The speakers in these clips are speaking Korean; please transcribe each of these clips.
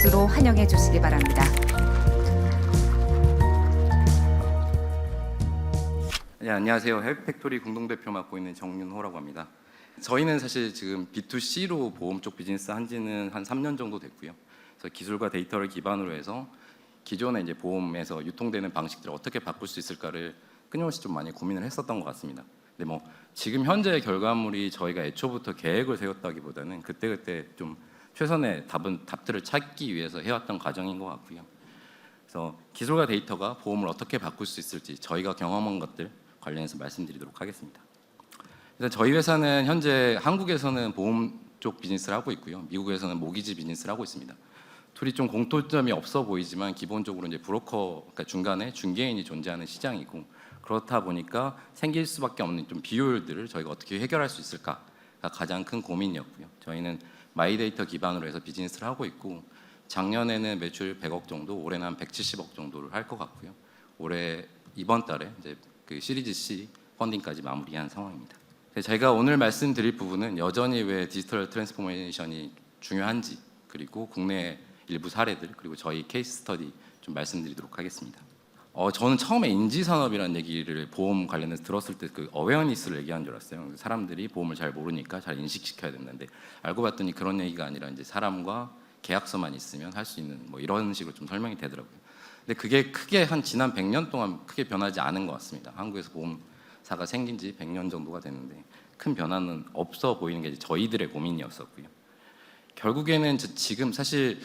박수로 환영해 주시기 바랍니다. 네, 안녕하세요. 해피팩토리 공동대표 맡고 있는 정윤호라고 합니다. 저희는 사실 지금 B2C로 보험 쪽 비즈니스 한 지는 한 3년 정도 됐고요. 그래서 기술과 데이터를 기반으로 해서 기존의 이제 보험에서 유통되는 방식들을 어떻게 바꿀 수 있을까를 끊임없이 좀 많이 고민을 했었던 것 같습니다. 근데 뭐 지금 현재의 결과물이 저희가 애초부터 계획을 세웠다기보다는 그때그때 좀 최선의 답들을 찾기 위해서 해왔던 과정인 것 같고요. 그래서 기술과 데이터가 보험을 어떻게 바꿀 수 있을지 저희가 경험한 것들 관련해서 말씀드리도록 하겠습니다. 일단 저희 회사는 현재 한국에서는 보험 쪽 비즈니스를 하고 있고요. 미국에서는 모기지 비즈니스를 하고 있습니다. 둘이 좀 공통점이 없어 보이지만 기본적으로 이제 브로커, 그러니까 중간에 중개인이 존재하는 시장이고, 그렇다 보니까 생길 수밖에 없는 좀 비효율들을 저희가 어떻게 해결할 수 있을까가 가장 큰 고민이었고요. 저희는 마이데이터 기반으로 해서 비즈니스를 하고 있고, 작년에는 매출 100억 정도, 올해는 한 170억 정도를 할 것 같고요. 올해 이번 달에 이제 그 시리즈 C 펀딩까지 마무리한 상황입니다. 제가 오늘 말씀드릴 부분은 여전히 왜 디지털 트랜스포메이션이 중요한지, 그리고 국내 일부 사례들, 그리고 저희 케이스 스터디 좀 말씀드리도록 하겠습니다. 저는 처음에 인지산업이라는 얘기를 보험 관련해서 들었을 때 그 어웨어니스를 얘기한 줄 알았어요. 사람들이 보험을 잘 모르니까 잘 인식시켜야 된다는데, 알고 봤더니 그런 얘기가 아니라 이제 사람과 계약서만 있으면 할 수 있는 뭐 이런 식으로 좀 설명이 되더라고요. 근데 그게 크게 한 지난 100년 동안 크게 변하지 않은 것 같습니다. 한국에서 보험사가 생긴 지 100년 정도가 됐는데 큰 변화는 없어 보이는 게 이제 저희들의 고민이었었고요. 결국에는 지금 사실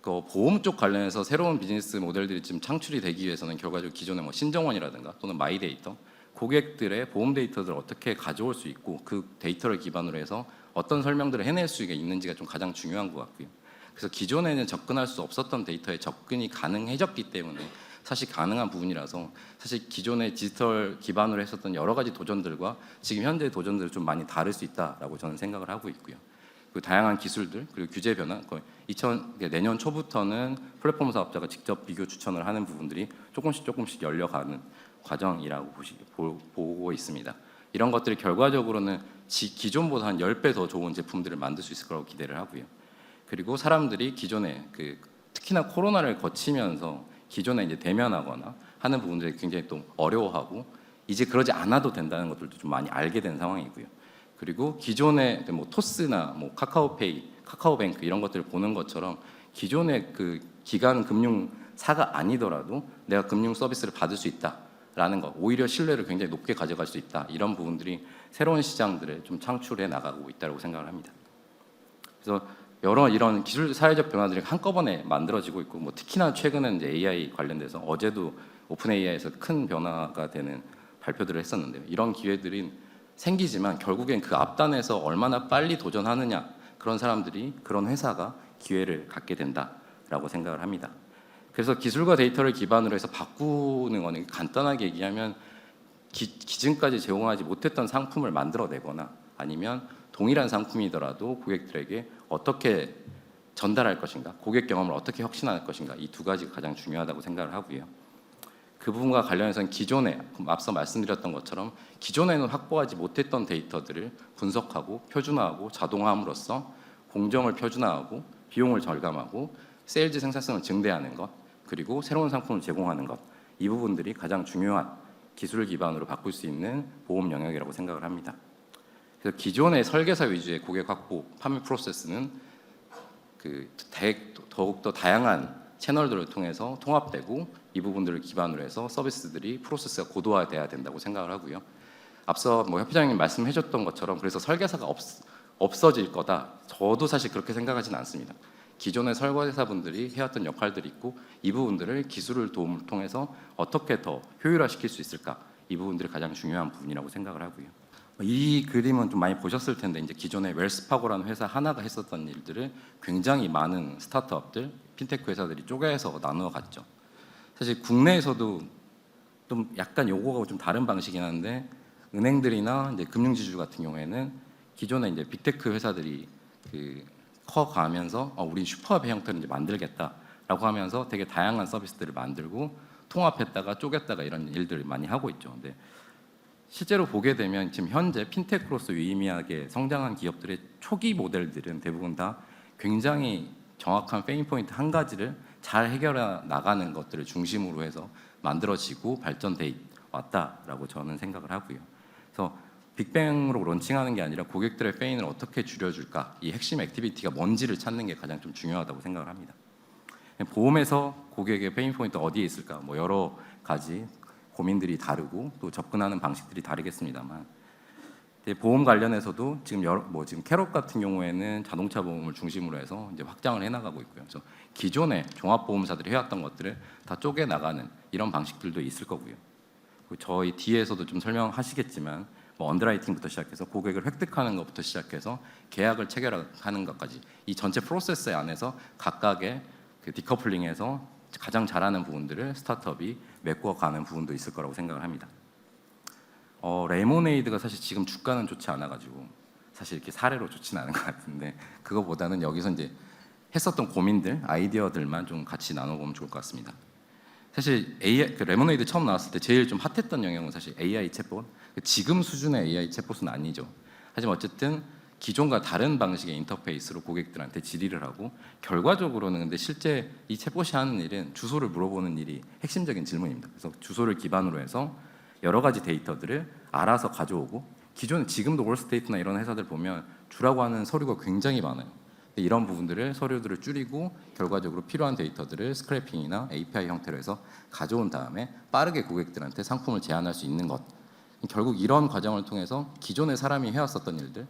그 보험 쪽 관련해서 새로운 비즈니스 모델들이 지금 창출이 되기 위해서는 결과적으로 기존의 뭐 신정원이라든가 또는 마이데이터, 고객들의 보험 데이터들을 어떻게 가져올 수 있고 그 데이터를 기반으로 해서 어떤 설명들을 해낼 수 있는지가 좀 가장 중요한 것 같고요. 그래서 기존에는 접근할 수 없었던 데이터에 접근이 가능해졌기 때문에 사실 가능한 부분이라서, 사실 기존의 디지털 기반으로 했었던 여러 가지 도전들과 지금 현재의 도전들을 좀 많이 다를 수 있다라고 저는 생각을 하고 있고요. 그 다양한 기술들, 그리고 규제 변화, 내년 초부터는 플랫폼 사업자가 직접 비교 추천을 하는 부분들이 조금씩 열려가는 과정이라고 보고 있습니다. 이런 것들이 결과적으로는 기존보다 한 10배 더 좋은 제품들을 만들 수 있을 거라고 기대를 하고요. 그리고 사람들이 기존에 특히나 코로나를 거치면서 기존에 이제 대면하거나 하는 부분들이 굉장히 또 어려워하고 이제 그러지 않아도 된다는 것들도 좀 많이 알게 된 상황이고요. 그리고 기존의 뭐 토스나 뭐 카카오페이, 카카오뱅크 이런 것들을 보는 것처럼 기존의 그 기관 금융사가 아니더라도 내가 금융 서비스를 받을 수 있다라는 것, 오히려 신뢰를 굉장히 높게 가져갈 수 있다, 이런 부분들이 새로운 시장들을 좀 창출해 나가고 있다고 생각을 합니다. 그래서 여러 이런 기술 사회적 변화들이 한꺼번에 만들어지고 있고, 뭐 특히나 최근에 이제 AI 관련돼서 어제도 오픈 AI에서 큰 변화가 되는 발표들을 했었는데요. 이런 기회들이 생기지만 결국엔 그 앞단에서 얼마나 빨리 도전하느냐, 그런 사람들이, 그런 회사가 기회를 갖게 된다라고 생각을 합니다. 그래서 기술과 데이터를 기반으로 해서 바꾸는 거는 간단하게 얘기하면 기존까지 제공하지 못했던 상품을 만들어내거나, 아니면 동일한 상품이더라도 고객들에게 어떻게 전달할 것인가, 고객 경험을 어떻게 혁신할 것인가, 이 두 가지가 가장 중요하다고 생각을 하고요. 그 부분과 관련해서는 기존에 앞서 말씀드렸던 것처럼 기존에는 확보하지 못했던 데이터들을 분석하고 표준화하고 자동화함으로써 공정을 표준화하고 비용을 절감하고 세일즈 생산성을 증대하는 것, 그리고 새로운 상품을 제공하는 것, 이 부분들이 가장 중요한 기술 기반으로 바꿀 수 있는 보험 영역이라고 생각을 합니다. 그래서 기존의 설계사 위주의 고객 확보 판매 프로세스는 더욱더 다양한 채널들을 통해서 통합되고, 이 부분들을 기반으로 해서 서비스들이 프로세스가 고도화돼야 된다고 생각을 하고요. 앞서 뭐 협회장님 말씀해줬던 것처럼 그래서 설계사가 없어질 거다, 저도 사실 그렇게 생각하지는 않습니다. 기존의 설계사분들이 해왔던 역할들이 있고, 이 부분들을 기술을 도움을 통해서 어떻게 더 효율화시킬 수 있을까, 이 부분들이 가장 중요한 부분이라고 생각을 하고요. 이 그림은 좀 많이 보셨을 텐데, 이제 기존에 웰스파고라는 회사 하나가 했었던 일들을 굉장히 많은 스타트업들, 핀테크 회사들이 쪼개서 나누어 갔죠. 사실 국내에서도 좀 약간 요거가 좀 다른 방식이긴 한데, 은행들이나 이제 금융지주 같은 경우에는 기존에 이제 빅테크 회사들이 커가면서 우린 슈퍼앱 형태를 이제 만들겠다라고 하면서 되게 다양한 서비스들을 만들고 통합했다가 쪼갰다가 이런 일들을 많이 하고 있죠. 근데 실제로 보게 되면 지금 현재 핀테크로서 유의미하게 성장한 기업들의 초기 모델들은 대부분 다 굉장히 정확한 페인 포인트 한 가지를 잘 해결해 나가는 것들을 중심으로 해서 만들어지고 발전돼 왔다라고 저는 생각을 하고요. 그래서 빅뱅으로 론칭하는 게 아니라 고객들의 페인을 어떻게 줄여줄까, 이 핵심 액티비티가 뭔지를 찾는 게 가장 좀 중요하다고 생각을 합니다. 보험에서 고객의 페인 포인트 어디에 있을까, 뭐 여러 가지 고민들이 다르고 또 접근하는 방식들이 다르겠습니다만, 보험 관련해서도 지금 캐럿 같은 경우에는 자동차 보험을 중심으로 해서 이제 확장을 해나가고 있고요. 그래서 기존의 종합보험사들이 해왔던 것들을 다 쪼개 나가는 이런 방식들도 있을 거고요. 저희 뒤에서도 좀 설명하시겠지만, 뭐 언더라이팅부터 시작해서 고객을 획득하는 것부터 시작해서 계약을 체결하는 것까지 이 전체 프로세스 안에서 각각의 그 디커플링에서 가장 잘하는 부분들을 스타트업이 메꿔가는 부분도 있을 거라고 생각을 합니다. 레모네이드가 사실 지금 주가는 좋지 않아가지고 사실 이렇게 사례로 좋지는 않은 것 같은데, 그거보다는 여기서 이제 했었던 고민들, 아이디어들만 좀 같이 나눠보면 좋을 것 같습니다. 사실 레모네이드 처음 나왔을 때 제일 좀 핫했던 영역은 사실 AI 챗봇. 지금 수준의 AI 챗봇은 아니죠. 하지만 어쨌든 기존과 다른 방식의 인터페이스로 고객들한테 질의를 하고, 결과적으로는 근데 실제 이 챗봇이 하는 일은 주소를 물어보는 일이 핵심적인 질문입니다. 그래서 주소를 기반으로 해서 여러 가지 데이터들을 알아서 가져오고, 지금도 월스테이트나 이런 회사들 보면 주라고 하는 서류가 굉장히 많아요. 이런 부분들을 서류들을 줄이고 결과적으로 필요한 데이터들을 스크래핑이나 API 형태로 해서 가져온 다음에 빠르게 고객들한테 상품을 제안할 수 있는 것. 결국 이런 과정을 통해서 기존의 사람이 해왔었던 일들,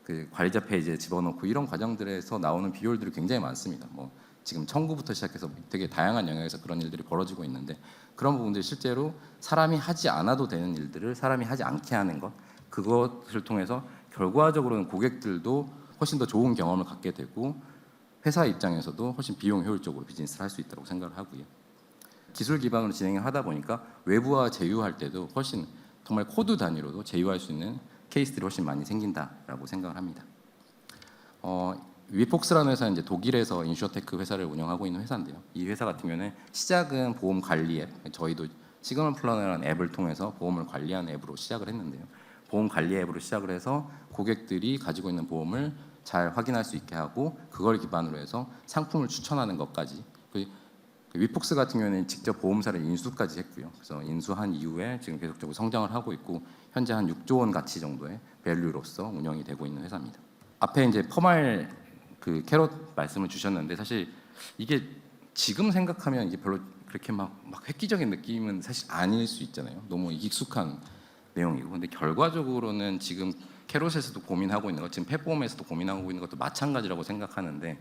그 관리자 페이지에 집어넣고 이런 과정들에서 나오는 비효율들이 굉장히 많습니다. 뭐 지금 청구부터 시작해서 되게 다양한 영역에서 그런 일들이 벌어지고 있는데, 그런 부분들이 실제로 사람이 하지 않아도 되는 일들을 사람이 하지 않게 하는 것, 그것을 통해서 결과적으로는 고객들도 훨씬 더 좋은 경험을 갖게 되고 회사 입장에서도 훨씬 비용 효율적으로 비즈니스를 할 수 있다고 생각을 하고요. 기술 기반으로 진행을 하다 보니까 외부와 제휴할 때도 훨씬 정말 코드 단위로도 제휴할 수 있는 케이스들이 훨씬 많이 생긴다라고 생각을 합니다. 위폭스라는 회사는 이제 독일에서 인슈어테크 회사를 운영하고 있는 회사인데요. 이 회사 같은 경우는 시작은 보험 관리 앱, 저희도 시그널 플래너라는 앱을 통해서 보험을 관리하는 앱으로 시작을 했는데요. 보험 관리 앱으로 시작을 해서 고객들이 가지고 있는 보험을 잘 확인할 수 있게 하고, 그걸 기반으로 해서 상품을 추천하는 것까지. 위폭스 같은 경우에는 직접 보험사를 인수까지 했고요. 그래서 인수한 이후에 지금 계속적으로 성장을 하고 있고, 현재 한 6조 원 가치 정도의 밸류로서 운영이 되고 있는 회사입니다. 앞에 이제 퍼말 그 캐럿 말씀을 주셨는데, 사실 이게 지금 생각하면 이게 별로 그렇게 막 획기적인 느낌은 사실 아닐 수 있잖아요. 너무 익숙한 내용이고, 근데 결과적으로는 지금 캐롯에서도 고민하고 있는 것, 지금 펫보험에서도 고민하고 있는 것도 마찬가지라고 생각하는데,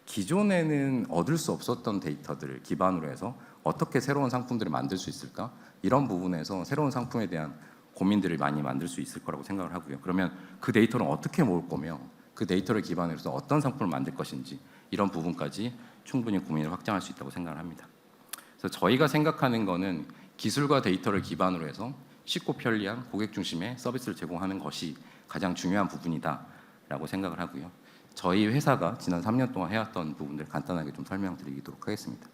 기존에는 얻을 수 없었던 데이터들을 기반으로 해서 어떻게 새로운 상품들을 만들 수 있을까, 이런 부분에서 새로운 상품에 대한 고민들을 많이 만들 수 있을 거라고 생각을 하고요. 그러면 그 데이터를 어떻게 모을 거며 그 데이터를 기반으로 해서 어떤 상품을 만들 것인지, 이런 부분까지 충분히 고민을 확장할 수 있다고 생각을 합니다. 그래서 저희가 생각하는 거는 기술과 데이터를 기반으로 해서 쉽고 편리한 고객 중심의 서비스를 제공하는 것이 가장 중요한 부분이다라고 생각을 하고요. 저희 회사가 지난 3년 동안 해왔던 부분들 간단하게 좀 설명드리도록 하겠습니다.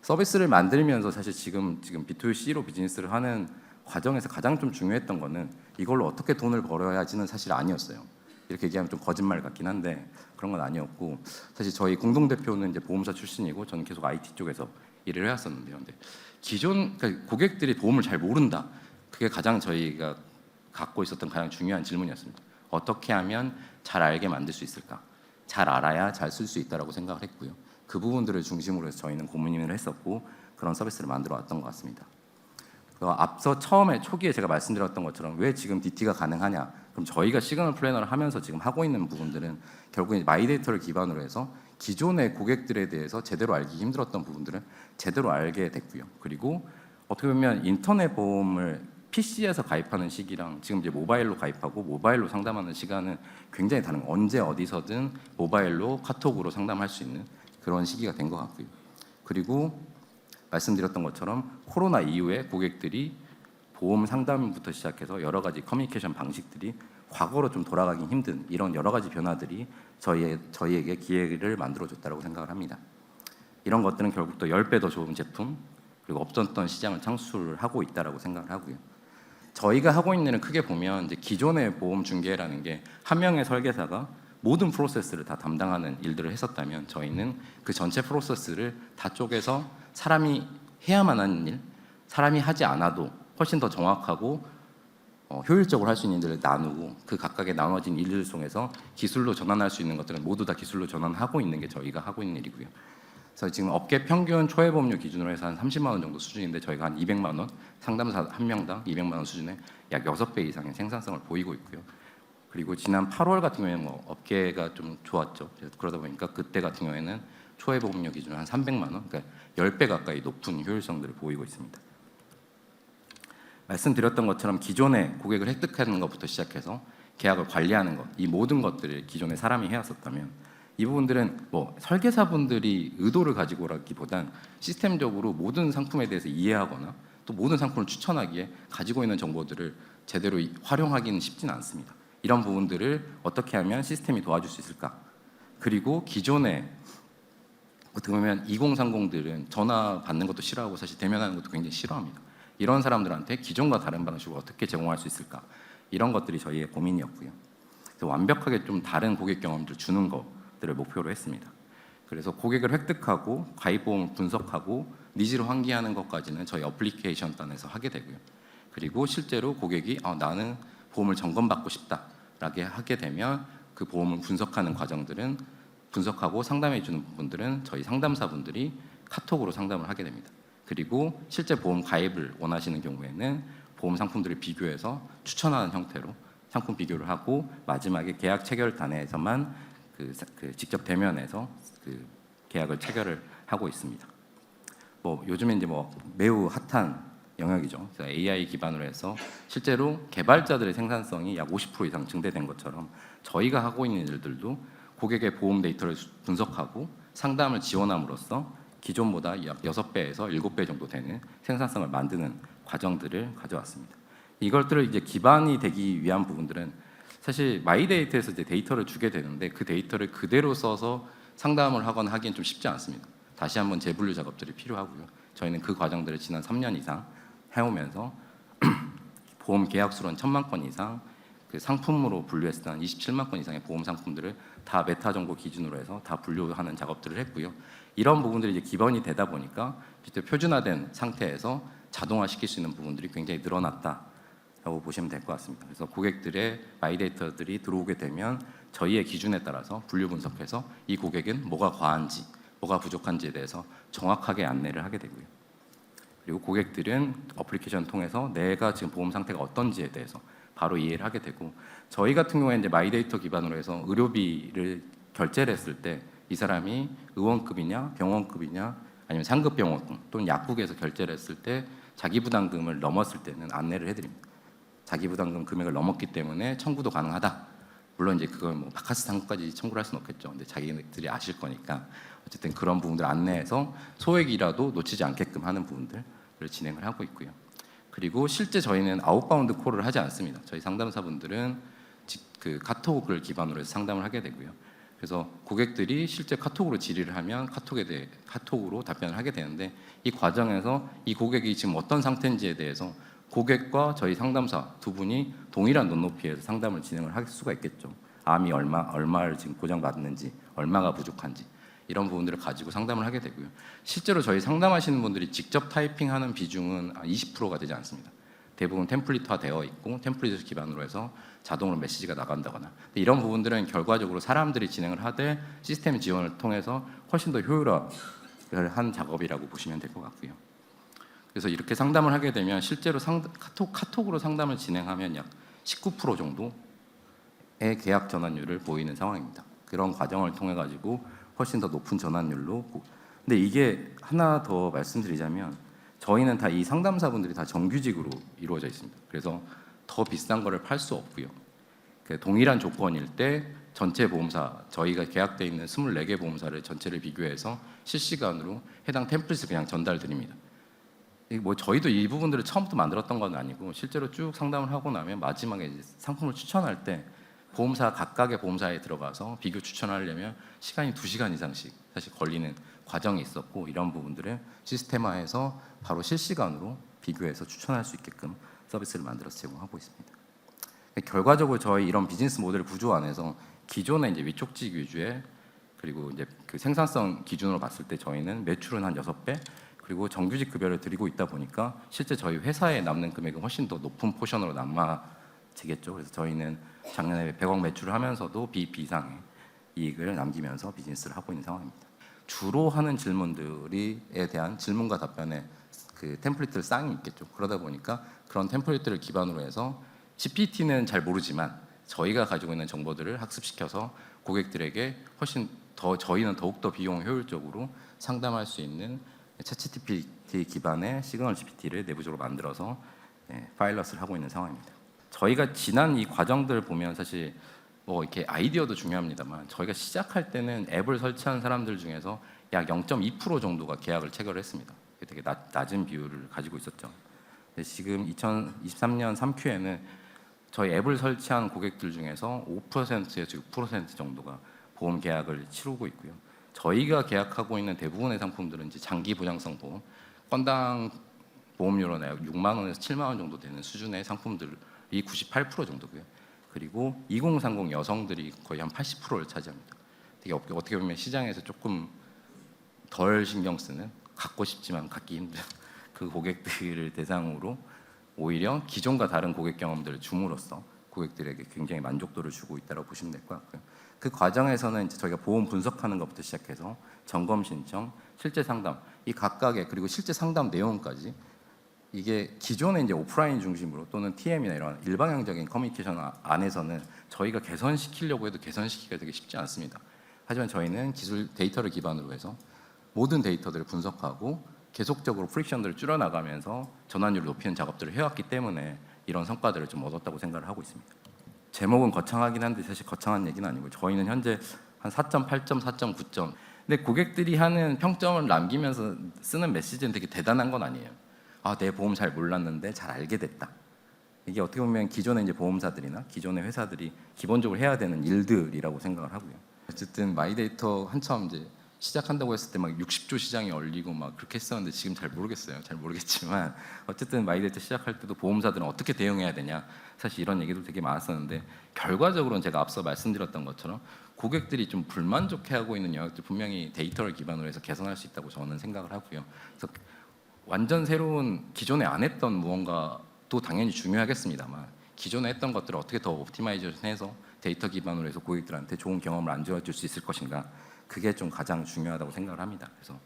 서비스를 만들면서 사실 지금 B2C로 비즈니스를 하는 과정에서 가장 좀 중요했던 거는 이걸로 어떻게 돈을 벌어야지는 사실 아니었어요. 이렇게 얘기하면 좀 거짓말 같긴 한데 그런 건 아니었고, 사실 저희 공동대표는 이제 보험사 출신이고 저는 계속 IT 쪽에서 일을 해왔었는데요. 근데 그러니까 고객들이 보험을 잘 모른다. 그게 가장 저희가 갖고 있었던 가장 중요한 질문이었습니다. 어떻게 하면 잘 알게 만들 수 있을까? 잘 알아야 잘 쓸 수 있다라고 생각을 했고요. 그 부분들을 중심으로 해서 저희는 고민을 했었고 그런 서비스를 만들어 왔던 것 같습니다. 앞서 처음에 초기에 제가 말씀드렸던 것처럼 왜 지금 DT가 가능하냐? 그럼 저희가 시그널 플래너를 하면서 지금 하고 있는 부분들은 결국에 마이데이터를 기반으로 해서 기존의 고객들에 대해서 제대로 알기 힘들었던 부분들을 제대로 알게 됐고요. 그리고 어떻게 보면 인터넷 보험을 PC에서 가입하는 시기랑 지금 이제 모바일로 가입하고 모바일로 상담하는 시간은 굉장히 다른, 언제 어디서든 모바일로 카톡으로 상담할 수 있는 그런 시기가 된 것 같고요. 그리고 말씀드렸던 것처럼 코로나 이후에 고객들이 보험 상담부터 시작해서 여러 가지 커뮤니케이션 방식들이 과거로 좀 돌아가기 힘든 이런 여러 가지 변화들이 저희에게 기회를 만들어줬다고 생각을 합니다. 이런 것들은 결국 또 10배 더 좋은 제품, 그리고 없었던 시장을 창출하고 있다고 생각을 하고요. 저희가 하고 있는 일은 크게 보면 이제 기존의 보험 중개라는 게 한 명의 설계사가 모든 프로세스를 다 담당하는 일들을 했었다면 저희는 그 전체 프로세스를 다 쪼개서 사람이 해야만 하는 일, 사람이 하지 않아도 훨씬 더 정확하고 효율적으로 할 수 있는 일들을 나누고 그 각각의 나눠진 일들 속에서 기술로 전환할 수 있는 것들은 모두 다 기술로 전환하고 있는 게 저희가 하고 있는 일이고요. 그래서 지금 업계 평균 초회보험료 기준으로 해서 한 30만 원 정도 수준인데 저희가 한 200만 원, 상담사 한 명당 200만 원 수준의 약 6배 이상의 생산성을 보이고 있고요. 그리고 지난 8월 같은 경우에는 업계가 좀 좋았죠. 그러다 보니까 그때 같은 경우에는 초회보험료 기준으로 한 300만 원, 그러니까 10배 가까이 높은 효율성들을 보이고 있습니다. 말씀드렸던 것처럼 기존에 고객을 획득하는 것부터 시작해서 계약을 관리하는 것, 이 모든 것들을 기존에 사람이 해왔었다면 이 부분들은 설계사분들이 의도를 가지고라기보단 시스템적으로 모든 상품에 대해서 이해하거나 또 모든 상품을 추천하기에 가지고 있는 정보들을 제대로 활용하기는 쉽지는 않습니다. 이런 부분들을 어떻게 하면 시스템이 도와줄 수 있을까? 그리고 기존에 어떻게 보면 2030들은 전화 받는 것도 싫어하고 사실 대면하는 것도 굉장히 싫어합니다. 이런 사람들한테 기존과 다른 방식으로 어떻게 제공할 수 있을까? 이런 것들이 저희의 고민이었고요. 그래서 완벽하게 좀 다른 고객 경험들을 주는 것들을 목표로 했습니다. 그래서 고객을 획득하고 가입보험을 분석하고 니즈를 환기하는 것까지는 저희 어플리케이션 단에서 하게 되고요. 그리고 실제로 고객이 나는 보험을 점검받고 싶다라게 하게 되면 그 보험을 분석하는 과정들은 분석하고 상담해 주는 부분들은 저희 상담사분들이 카톡으로 상담을 하게 됩니다. 그리고 실제 보험 가입을 원하시는 경우에는 보험 상품들을 비교해서 추천하는 형태로 상품 비교를 하고 마지막에 계약 체결 단에서만 직접 대면해서 그 계약을 체결을 하고 있습니다. 요즘에 이제 매우 핫한 영역이죠. AI 기반으로 해서 실제로 개발자들의 생산성이 약 50% 이상 증대된 것처럼 저희가 하고 있는 일들도 고객의 보험 데이터를 분석하고 상담을 지원함으로써 기존보다 약 6배에서 7배 정도 되는 생산성을 만드는 과정들을 가져왔습니다. 이것들을 이제 기반이 되기 위한 부분들은 사실 마이데이터에서 이제 데이터를 주게 되는데 그 데이터를 그대로 써서 상담을 하거나 하기엔 좀 쉽지 않습니다. 다시 한번 재분류 작업들이 필요하고요. 저희는 그 과정들을 지난 3년 이상 해오면서 보험 계약 수로는 1,000만 건 이상, 그 상품으로 분류했을 때 한 27만 건 이상의 보험 상품들을 다 메타 정보 기준으로 해서 다 분류하는 작업들을 했고요. 이런 부분들이 이제 기반이 되다 보니까 실제 표준화된 상태에서 자동화시킬 수 있는 부분들이 굉장히 늘어났다라고 보시면 될 것 같습니다. 그래서 고객들의 마이데이터들이 들어오게 되면 저희의 기준에 따라서 분류 분석해서 이 고객은 뭐가 과한지, 뭐가 부족한지에 대해서 정확하게 안내를 하게 되고요. 그리고 고객들은 어플리케이션 통해서 내가 지금 보험 상태가 어떤지에 대해서 바로 이해를 하게 되고 저희 같은 경우에 이제 마이데이터 기반으로 해서 의료비를 결제를 했을 때 이 사람이 의원급이냐 병원급이냐 아니면 상급 병원 또는 약국에서 결제를 했을 때 자기 부담금을 넘었을 때는 안내를 해드립니다. 자기 부담금 금액을 넘었기 때문에 청구도 가능하다. 물론 이제 그걸 바카스 상급까지 청구를 할 수는 없겠죠. 근데 자기들이 아실 거니까 어쨌든 그런 부분들 안내해서 소액이라도 놓치지 않게끔 하는 부분들을 진행을 하고 있고요. 그리고 실제 저희는 아웃바운드 콜을 하지 않습니다. 저희 상담사분들은 그 카톡을 기반으로 해서 상담을 하게 되고요. 그래서 고객들이 실제 카톡으로 질의를 하면 카톡으로 답변을 하게 되는데 이 과정에서 이 고객이 지금 어떤 상태인지에 대해서 고객과 저희 상담사 두 분이 동일한 눈높이에서 상담을 진행을 할 수가 있겠죠. 암이 얼마를 지금 보장받는지, 얼마가 부족한지 이런 부분들을 가지고 상담을 하게 되고요. 실제로 저희 상담하시는 분들이 직접 타이핑하는 비중은 20%가 되지 않습니다. 대부분 템플릿화 되어 있고 템플릿을 기반으로 해서 자동으로 메시지가 나간다거나 이런 부분들은 결과적으로 사람들이 진행을 하되 시스템 지원을 통해서 훨씬 더 효율화를 한 작업이라고 보시면 될 것 같고요. 그래서 이렇게 상담을 하게 되면 실제로 카톡으로 상담을 진행하면 약 19% 정도의 계약 전환율을 보이는 상황입니다. 그런 과정을 통해 가지고 훨씬 더 높은 전환율로. 근데 이게 하나 더 말씀드리자면 저희는 다 이 상담사분들이 다 정규직으로 이루어져 있습니다. 그래서 더 비싼 거를 팔 수 없고요. 동일한 조건일 때 전체 보험사 저희가 계약돼 있는 24개 보험사를 전체를 비교해서 실시간으로 해당 템플릿을 그냥 전달드립니다. 저희도 이 부분들을 처음부터 만들었던 건 아니고 실제로 쭉 상담을 하고 나면 마지막에 이제 상품을 추천할 때 보험사 각각의 보험사에 들어가서 비교 추천하려면 시간이 2시간 이상씩 사실 걸리는 과정이 있었고 이런 부분들을 시스템화해서 바로 실시간으로 비교해서 추천할 수 있게끔 서비스를 만들어서 제공하고 있습니다. 결과적으로 저희 이런 비즈니스 모델 구조 안에서 기존의 이제 위촉직 위주의 그리고 이제 그 생산성 기준으로 봤을 때 저희는 매출은 한 6배 그리고 정규직 급여를 드리고 있다 보니까 실제 저희 회사에 남는 금액은 훨씬 더 높은 포션으로 남아지겠죠. 그래서 저희는 작년에 100억 매출을 하면서도 BEP 이상의 이익을 남기면서 비즈니스를 하고 있는 상황입니다. 주로 하는 질문들에 대한 질문과 답변에 그 템플릿들 쌍이 있겠죠. 그러다 보니까 그런 템플릿들을 기반으로 해서 GPT는 잘 모르지만 저희가 가지고 있는 정보들을 학습시켜서 고객들에게 훨씬 더 저희는 더욱더 비용 효율적으로 상담할 수 있는 챗GPT 기반의 시그널 GPT를 내부적으로 만들어서 파일럿을 하고 있는 상황입니다. 저희가 지난 이 과정들 보면 사실 뭐 이렇게 아이디어도 중요합니다만 저희가 시작할 때는 앱을 설치한 사람들 중에서 약 0.2% 정도가 계약을 체결했습니다. 되게 낮은 비율을 가지고 있었죠. 근데 지금 2023년 3Q에는 저희 앱을 설치한 고객들 중에서 5%에서 6% 정도가 보험 계약을 치르고 있고요. 저희가 계약하고 있는 대부분의 상품들은 이제 장기 보장성 보험, 건당 보험료로 약 6만 원에서 7만 원 정도 되는 수준의 상품들이 98% 정도고요. 그리고 2030 여성들이 거의 한 80%를 차지합니다. 되게 어떻게 보면 시장에서 조금 덜 신경 쓰는 갖고 싶지만 갖기 힘든 그 고객들을 대상으로 오히려 기존과 다른 고객 경험들을 줌으로써 고객들에게 굉장히 만족도를 주고 있다고 보시면 될 것 같고요. 그 과정에서는 이제 저희가 보험 분석하는 것부터 시작해서 점검 신청, 실제 상담, 이 각각의 그리고 실제 상담 내용까지 이게 기존의 이제 오프라인 중심으로 또는 TM이나 이런 일방향적인 커뮤니케이션 안에서는 저희가 개선시키려고 해도 개선시키기가 되게 쉽지 않습니다. 하지만 저희는 기술 데이터를 기반으로 해서 모든 데이터들을 분석하고 계속적으로 프릭션들을 줄여나가면서 전환율을 높이는 작업들을 해왔기 때문에 이런 성과들을 좀 얻었다고 생각을 하고 있습니다. 제목은 거창하긴 한데 사실 거창한 얘기는 아니고 저희는 현재 한 4.8점, 4.9점. 근데 고객들이 하는 평점을 남기면서 쓰는 메시지는 되게 대단한 건 아니에요. 아, 내 보험 잘 몰랐는데 잘 알게 됐다. 이게 어떻게 보면 기존의 이제 보험사들이나 기존의 회사들이 기본적으로 해야 되는 일들이라고 생각을 하고요. 어쨌든 마이데이터 한참 이제 시작한다고 했을 때 막 60조 시장이 열리고 막 그렇게 했었는데 지금 잘 모르겠어요. 잘 모르겠지만 어쨌든 마이데이터 시작할 때도 보험사들은 어떻게 대응해야 되냐 사실 이런 얘기도 되게 많았었는데 결과적으로는 제가 앞서 말씀드렸던 것처럼 고객들이 좀 불만족해하고 있는 영역들 분명히 데이터를 기반으로 해서 개선할 수 있다고 저는 생각을 하고요. 그래서 완전 새로운 기존에 안 했던 무언가도 당연히 중요하겠습니다만 기존에 했던 것들을 어떻게 더 옵티마이제이션해서 데이터 기반으로 해서 고객들한테 좋은 경험을 안겨줄 수 있을 것인가 그게 좀 가장 중요하다고 생각을 합니다. 그래서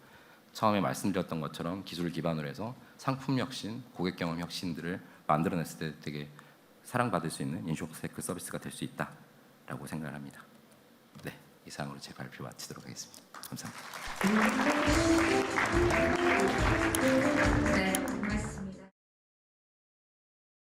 처음에 말씀드렸던 것처럼 기술 기반으로 해서 상품 혁신, 고객 경험 혁신들을 만들어냈을 때 되게 사랑받을 수 있는 인슈어텍 서비스가 될 수 있다라고 생각을 합니다. 네, 이상으로 제 발표 마치도록 하겠습니다. 감사합니다.